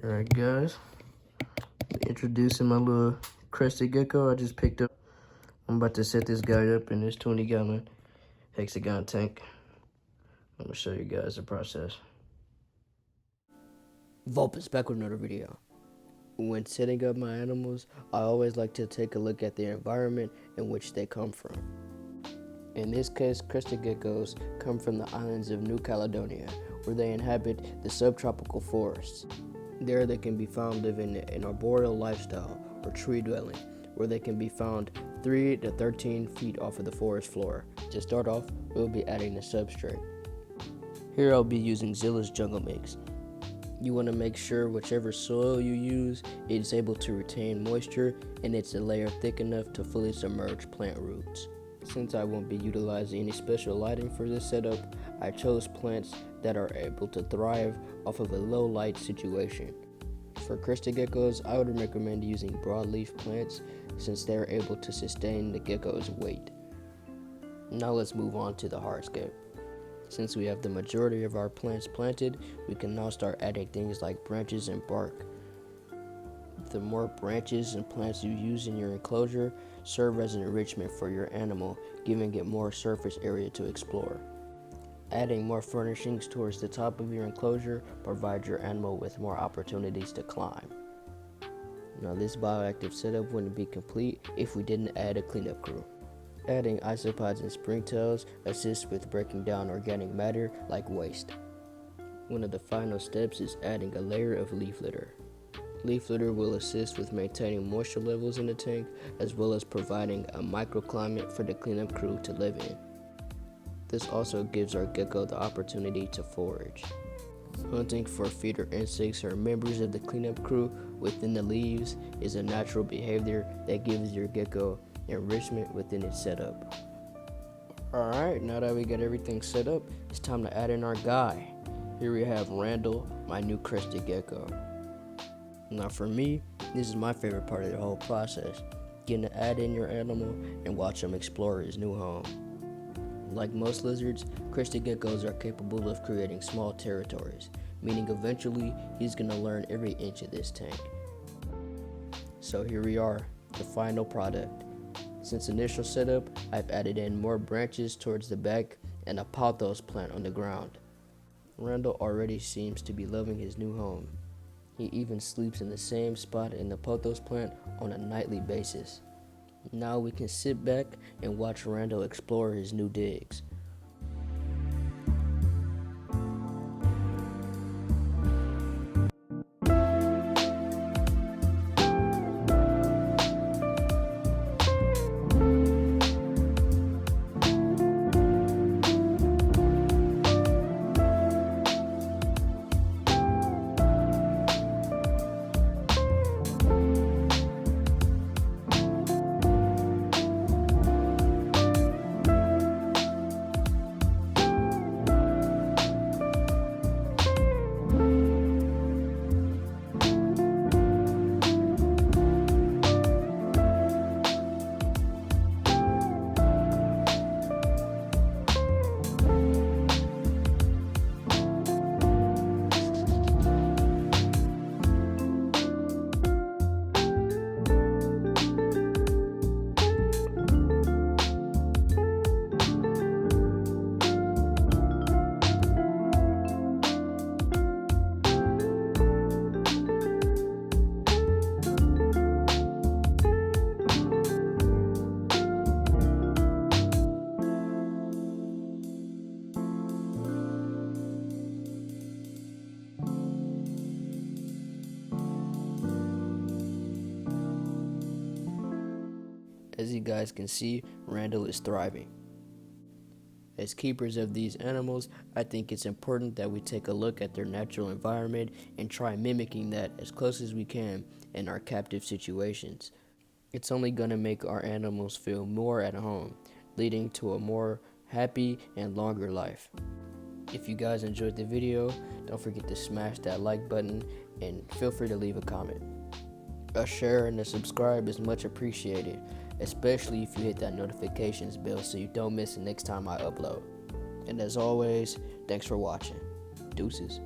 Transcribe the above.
Alright guys, introducing my little Crested Gecko I just picked up. I'm about to set this guy up in this 20-gallon hexagon tank. I'm gonna show you guys the process. Vulpus back with another video. When setting up my animals, I always like to take a look at the environment in which they come from. In this case, Crested Geckos come from the islands of New Caledonia, where they inhabit the subtropical forests. There they can be found living an arboreal lifestyle, or tree dwelling, where they can be found 3 to 13 feet off of the forest floor. To start off, we'll be adding the substrate. Here I'll be using Zilla's Jungle Mix. You want to make sure whichever soil you use is able to retain moisture and it's a layer thick enough to fully submerge plant roots. Since I won't be utilizing any special lighting for this setup, I chose plants that are able to thrive off of a low light situation. For Crested Geckos, I would recommend using broadleaf plants since they're able to sustain the gecko's weight. Now let's move on to the hardscape. Since we have the majority of our plants planted, we can now start adding things like branches and bark. The more branches and plants you use in your enclosure serve as an enrichment for your animal, giving it more surface area to explore. Adding more furnishings towards the top of your enclosure provides your animal with more opportunities to climb. Now this bioactive setup wouldn't be complete if we didn't add a cleanup crew. Adding isopods and springtails assists with breaking down organic matter like waste. One of the final steps is adding a layer of leaf litter. Leaf litter will assist with maintaining moisture levels in the tank as well as providing a microclimate for the cleanup crew to live in. This also gives our gecko the opportunity to forage. Hunting for feeder insects or members of the cleanup crew within the leaves is a natural behavior that gives your gecko enrichment within its setup. Alright, now that we got everything set up, it's time to add in our guy. Here we have Randall, my new Crested Gecko. Now for me, this is my favorite part of the whole process, getting to add in your animal and watch him explore his new home. Like most lizards, Crested Geckos are capable of creating small territories, meaning eventually he's going to learn every inch of this tank. So here we are, the final product. Since initial setup, I've added in more branches towards the back and a pothos plant on the ground. Randall already seems to be loving his new home. He even sleeps in the same spot in the pothos plant on a nightly basis. Now we can sit back and watch Randall explore his new digs. As you guys can see, Randall is thriving. As keepers of these animals, I think it's important that we take a look at their natural environment and try mimicking that as close as we can in our captive situations. It's only going to make our animals feel more at home, leading to a more happy and longer life. If you guys enjoyed the video, don't forget to smash that like button and feel free to leave a comment. A share and a subscribe is much appreciated, especially if you hit that notifications bell so you don't miss the next time I upload. And as always, thanks for watching. Deuces.